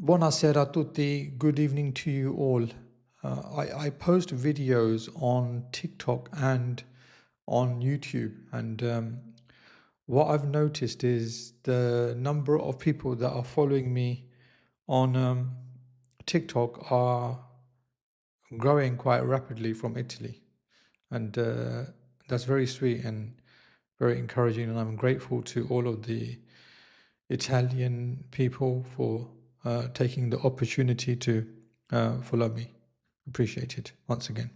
Buonasera a tutti. Good evening to you all. I post videos on TikTok and on YouTube, and what I've noticed is the number of people that are following me on TikTok are growing quite rapidly from Italy, and that's very sweet and very encouraging. And I'm grateful to all of the Italian people for taking the opportunity to follow me. Appreciate it once again.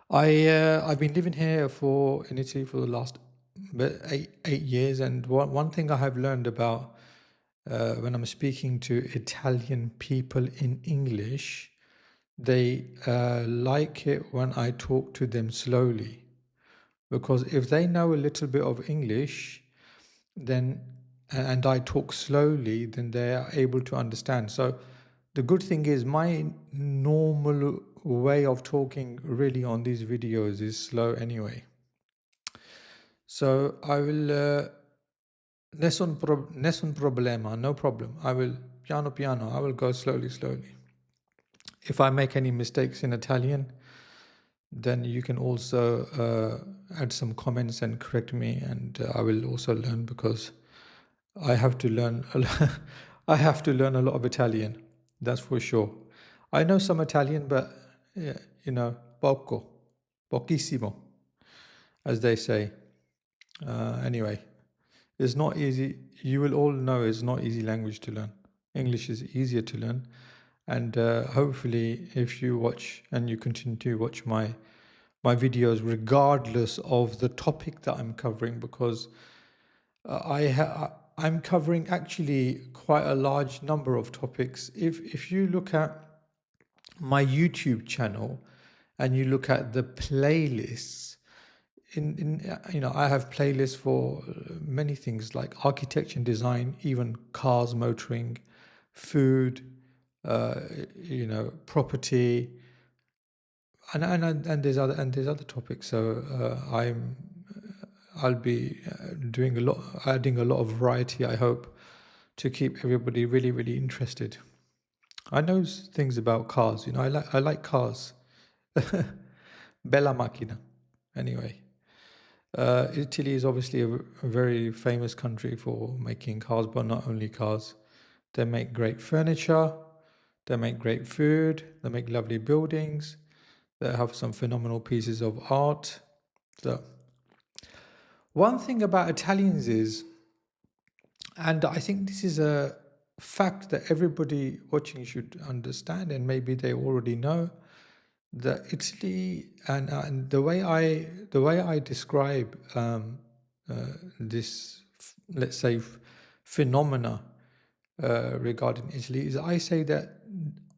I've been living here in Italy for the last 8 years, and one thing I have learned about when I'm speaking to Italian people in English, they like it when I talk to them slowly, because if they know a little bit of English, then and I talk slowly, then they are able to understand. So the good thing is my normal way of talking really on these videos is slow anyway. So I will nessun problema, no problem. I will piano piano, I will go slowly. If I make any mistakes in Italian, then you can also add some comments and correct me, and I will also learn, because I have to learn I have to learn a lot of Italian, that's for sure. I know some Italian, but yeah, poco, pochissimo, as they say. Anyway, it's not easy. You will all know it's not easy language to learn. English is easier to learn, and hopefully, if you watch and you continue to watch my videos, regardless of the topic that I'm covering, because I'm covering actually quite a large number of topics. If you look at my YouTube channel and you look at the playlists, I have playlists for many things like architecture and design, even cars, motoring, food, property, and there's other topics. So I'll be adding a lot of variety, I hope, to keep everybody really interested. I know things about cars. I like cars. Bella macchina. Anyway, Italy is obviously a very famous country for making cars, but not only cars. They make great furniture. They make great food. They make lovely buildings. They have some phenomenal pieces of art. So, one thing about Italians is, and I think this is a fact that everybody watching should understand, and maybe they already know, that Italy and the way I describe this, let's say, phenomena regarding Italy, is I say that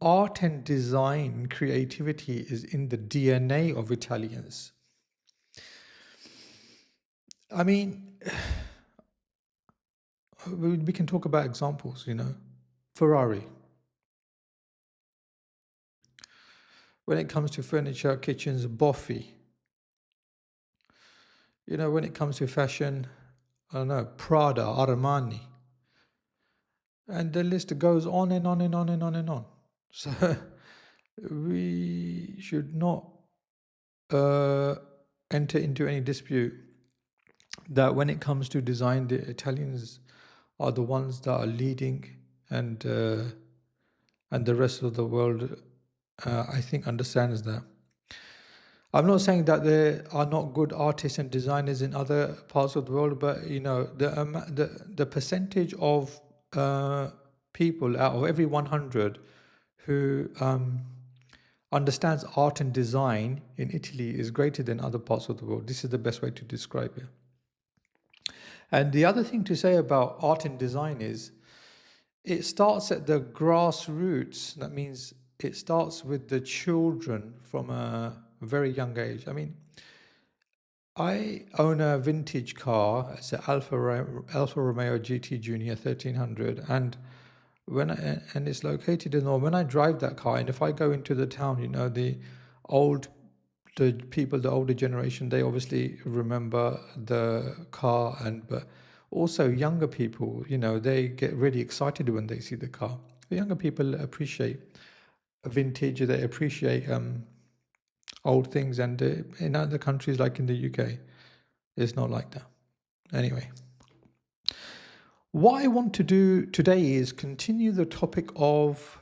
art and design, creativity is in the DNA of Italians. I mean, we can talk about examples, Ferrari. When it comes to furniture, kitchens, Boffi. When it comes to fashion, I don't know, Prada, Armani. And the list goes on and on and on and on and on. So we should not enter into any dispute that when it comes to design, the Italians are the ones that are leading, and the rest of the world, I think, understands that. I'm not saying that there are not good artists and designers in other parts of the world, but the percentage of people out of every 100 who understands art and design in Italy is greater than other parts of the world. This is the best way to describe it. And the other thing to say about art and design is it starts at the grassroots. That means it starts with the children from a very young age. I mean, I own a vintage car. It's an Alfa Romeo GT Junior 1300, and it's located in. Or when I drive that car, and if I go into the town, the older generation, they obviously remember the car, but Also, younger people, they get really excited when they see the car. The younger people appreciate vintage, they appreciate old things, and in other countries like in the UK, it's not like that. Anyway, what I want to do today is continue the topic of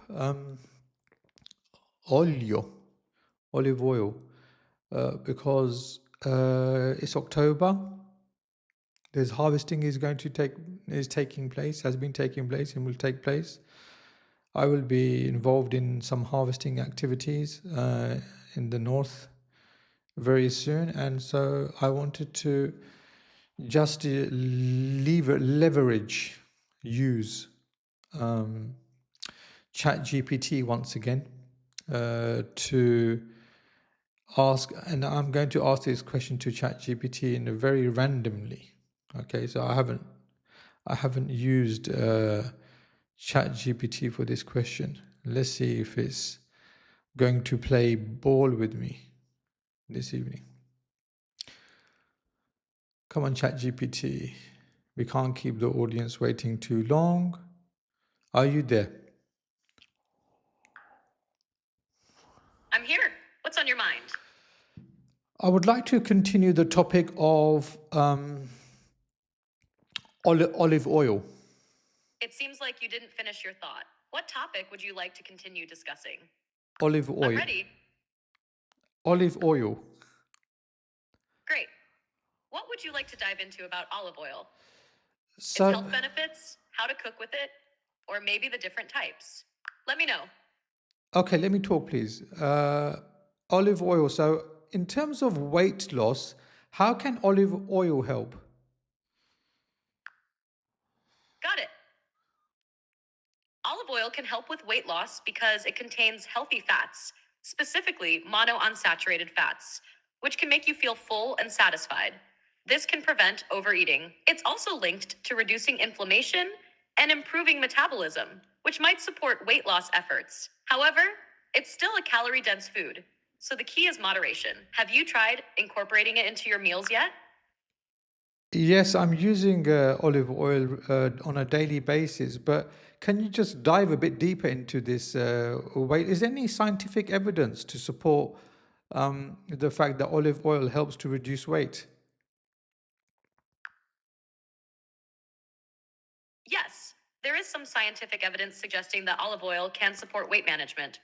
olio, olive oil, because it's October. There's harvesting is taking place, has been taking place, and will take place. I will be involved in some harvesting activities in the north very soon, and so I wanted to just use ChatGPT once again to ask, and I'm going to ask this question to ChatGPT in a very randomly. Okay, so I haven't used ChatGPT for this question. Let's see if it's going to play ball with me this evening. Come on, ChatGPT. We can't keep the audience waiting too long. Are you there? I'm here. What's on your mind? I would like to continue the topic of olive oil. It seems like you didn't finish your thought. What topic would you like to continue discussing? Olive oil. I'm ready. Olive oil. Great. What would you like to dive into about olive oil? So, its health benefits, how to cook with it, or maybe the different types? Let me know. Okay, let me talk, please. Olive oil. So, in terms of weight loss, how can olive oil help? Got it. Olive oil can help with weight loss because it contains healthy fats, specifically monounsaturated fats, which can make you feel full and satisfied. This can prevent overeating. It's also linked to reducing inflammation and improving metabolism, which might support weight loss efforts. However, it's still a calorie-dense food, so the key is moderation. Have you tried incorporating it into your meals yet? Yes, I'm using olive oil on a daily basis, but can you just dive a bit deeper into this weight? Is there any scientific evidence to support the fact that olive oil helps to reduce weight? Yes, there is some scientific evidence suggesting that olive oil can support weight management.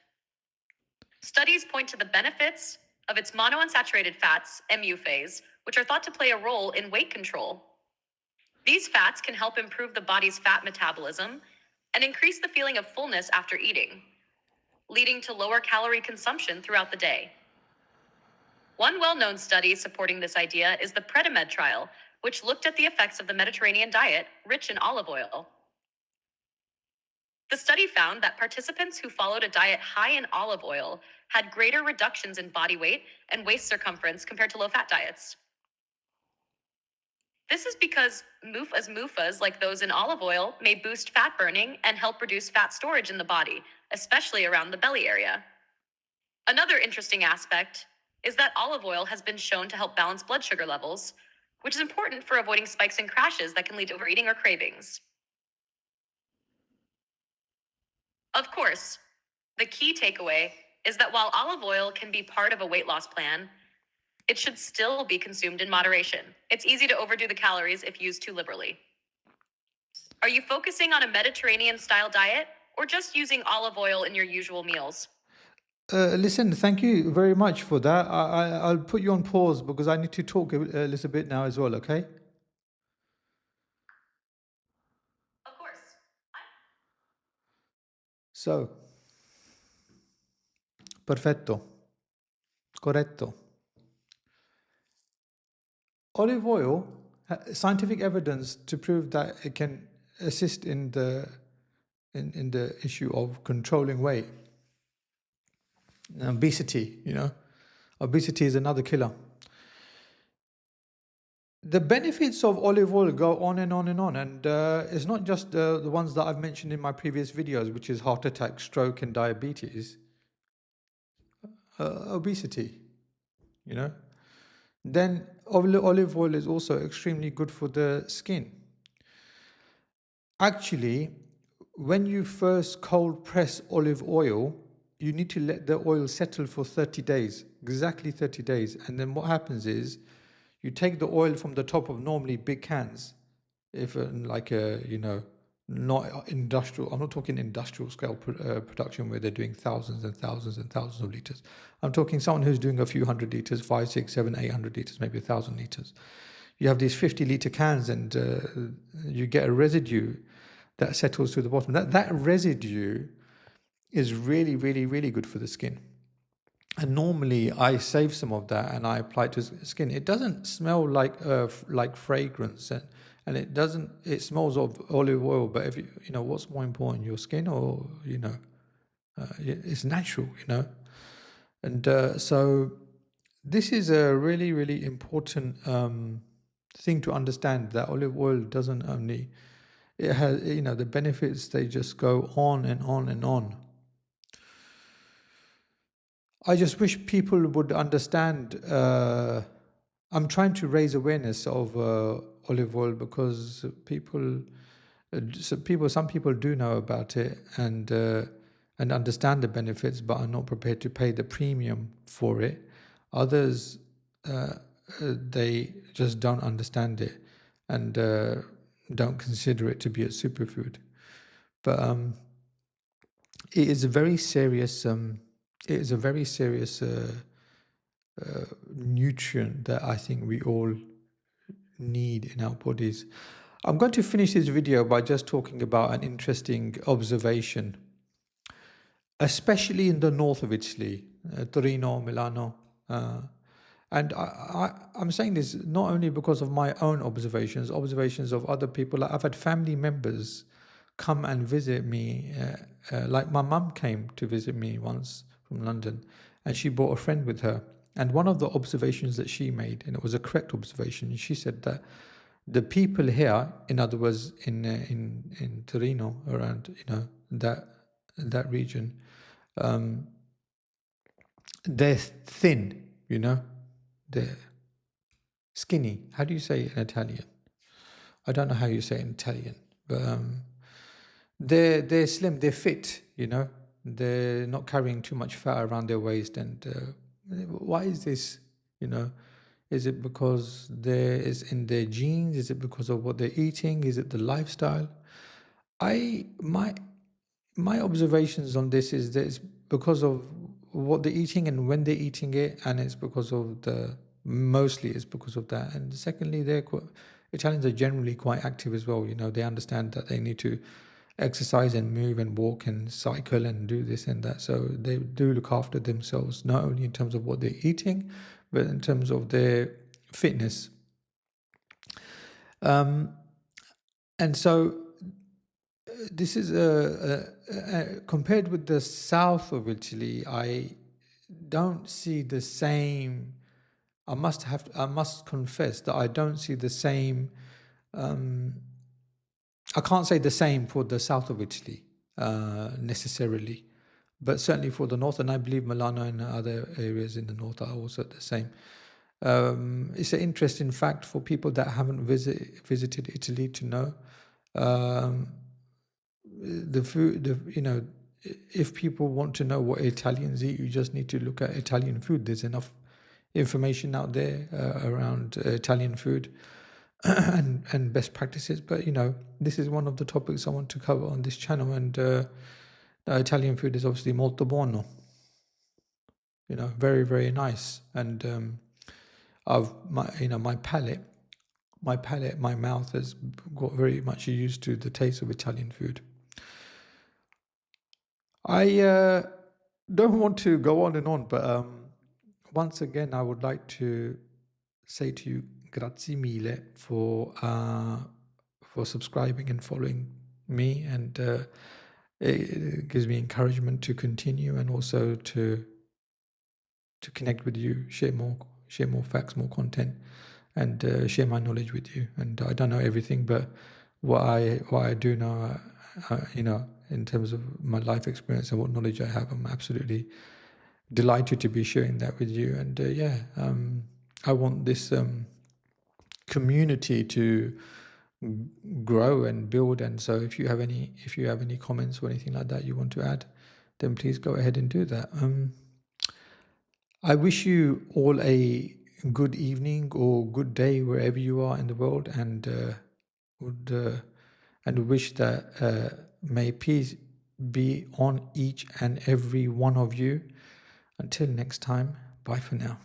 Studies point to the benefits of its monounsaturated fats, MU phase, which are thought to play a role in weight control. These fats can help improve the body's fat metabolism and increase the feeling of fullness after eating, leading to lower calorie consumption throughout the day. One well-known study supporting this idea is the Predimed trial, which looked at the effects of the Mediterranean diet rich in olive oil. The study found that participants who followed a diet high in olive oil had greater reductions in body weight and waist circumference compared to low-fat diets. This is because MUFAs like those in olive oil may boost fat burning and help reduce fat storage in the body, especially around the belly area. Another interesting aspect is that olive oil has been shown to help balance blood sugar levels, which is important for avoiding spikes and crashes that can lead to overeating or cravings. Of course, the key takeaway is that while olive oil can be part of a weight loss plan, it should still be consumed in moderation. It's easy to overdo the calories if used too liberally. Are you focusing on a Mediterranean-style diet or just using olive oil in your usual meals? Listen, thank you very much for that. I'll put you on pause because I need to talk a little bit now as well, okay? Of course. So, perfetto, corretto. Olive oil, scientific evidence to prove that it can assist in the issue of controlling weight. Obesity, obesity is another killer. The benefits of olive oil go on and on and on, and it's not just the ones that I've mentioned in my previous videos, which is heart attack, stroke, and diabetes. Obesity, you know. Then olive oil is also extremely good for the skin. Actually, when you first cold press olive oil, you need to let the oil settle for 30 days, exactly 30 days. And then what happens is you take the oil from the top of normally big cans, if like a, not industrial, I'm not talking industrial scale production where they're doing thousands and thousands and thousands of liters. I'm talking someone who's doing a few hundred liters, 5, 6, 7, 800 liters, maybe 1,000 liters. You have these 50-liter cans and you get a residue that settles to the bottom. That residue is really, really, really good for the skin. And normally I save some of that and I apply it to skin. It doesn't smell like fragrance, and it smells of olive oil. But if what's more important, your skin or it's natural, And so this is a really, really important thing to understand, that olive oil doesn't only, it has, the benefits, they just go on and on and on. I just wish people would understand. I'm trying to raise awareness of olive oil because some people do know about it and understand the benefits, but are not prepared to pay the premium for it. Others, they just don't understand it and don't consider it to be a superfood. But it is a very serious. It is a very serious nutrient that I think we all need in our bodies. I'm going to finish this video by just talking about an interesting observation, especially in the north of Italy, Torino, Milano. And I'm saying this not only because of my own observations of other people. I've had family members come and visit me. Like my mum came to visit me once from London, and she brought a friend with her. And one of the observations that she made, and it was a correct observation, she said that the people here, in other words, in Torino, around that region, they're thin, they're skinny. How do you say it in Italian? I don't know how you say it in Italian, but they're slim, they're fit, they're not carrying too much fat around their waist. And why is this? Is it because there is in their genes? Is it because of what they're eating? Is it the lifestyle? My observations on this is that it's because of what they're eating and when they're eating it, and it's because of mostly it's because of that. And secondly, Italians are generally quite active as well. They understand that they need to exercise and move and walk and cycle and do this and that. So they do look after themselves, not only in terms of what they're eating, but in terms of their fitness. And so this is compared with the south of Italy, I don't see the same. I must confess that I don't see the same. I can't say the same for the south of Italy necessarily, but certainly for the north, and I believe Milano and other areas in the north are also the same. It's an interesting fact for people that haven't visited Italy to know. The food, if people want to know what Italians eat, you just need to look at Italian food. There's enough information out there around Italian food and best practices. But this is one of the topics I want to cover on this channel. And Italian food is obviously molto buono. Very, very nice. And my palate, my mouth has got very much used to the taste of Italian food. I don't want to go on and on, but once again, I would like to say to you, grazie mille for subscribing and following me, and it gives me encouragement to continue and also to connect with you, share more facts, more content, and share my knowledge with you. And I don't know everything, but what I do know, in terms of my life experience and what knowledge I have, I'm absolutely delighted to be sharing that with you. And I want this community to grow and build. And so if you have any comments or anything like that you want to add, then please go ahead and do that. I wish you all a good evening or good day wherever you are in the world, and wish that may peace be on each and every one of you. Until next time, bye for now.